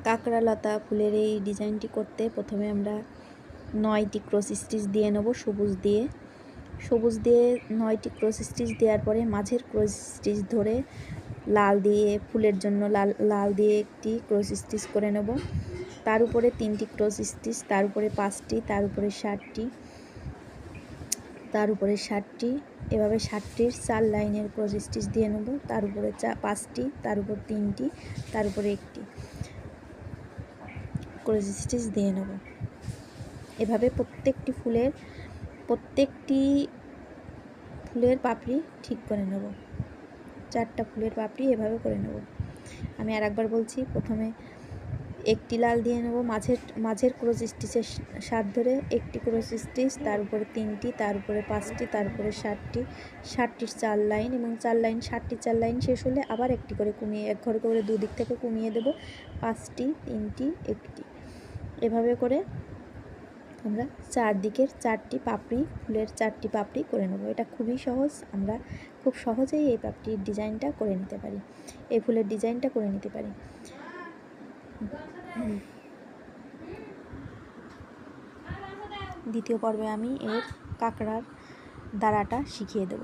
কাঁকড়া লতা ফুলের এই ডিজাইনটি করতে প্রথমে আমরা 9টি ক্রস স্টিচ দিয়ে নেব সবুজ দিয়ে 9টি ক্রস স্টিচ দেওয়ার পরে মাঝের ক্রস স্টিচ ধরে লাল দিয়ে ফুলের জন্য লাল দিয়ে একটি ক্রস স্টিচ করে নেব। তার উপরে 3টি ক্রস স্টিচ, তার উপরে 5টি, তার উপরে 60টি, তার উপরে 60টি, এভাবে 60টির 4 লাইনের ক্রস স্টিচ দিয়ে নেব। তার উপরে 5টি, তার উপর 3টি, তার উপরে 1টি ক্রস স্টিচ দিয়ে নেব। এভাবে প্রত্যেকটি ফুলের পাপড়ি ঠিক করে নেব। 4টা ফুলের পাপড়ি এভাবে করে নেব। আমি আরেকবার বলছি, প্রথমে একটি লাল দিয়ে নেব, মাঝের ক্রস স্টিচের সাথ ধরে একটি ক্রস স্টিচ, তার উপরে 3টি, তার উপরে 5টি, তার উপরে 60টির 4 লাইন এবং 4 লাইন 60টি 4 লাইন শেষ হলে আবার একটি করে কমিয়ে এক ঘর করে দুদিক থেকে কমিয়ে দেব। 5টি, 3টি, 1টি এভাবে করে আমরা চারদিকের 4টি পাপড়ি ফুলের 4টি পাপড়ি করে নেব। এটা খুবই সহজ, আমরা খুব সহজেই এই পাপড়ির ডিজাইনটা করে নিতে পারি, এই ফুলের ডিজাইনটা করে নিতে পারি। দ্বিতীয় পর্বে আমি এর কাঁকড়ার দাঁড়াটা শিখিয়ে দেব।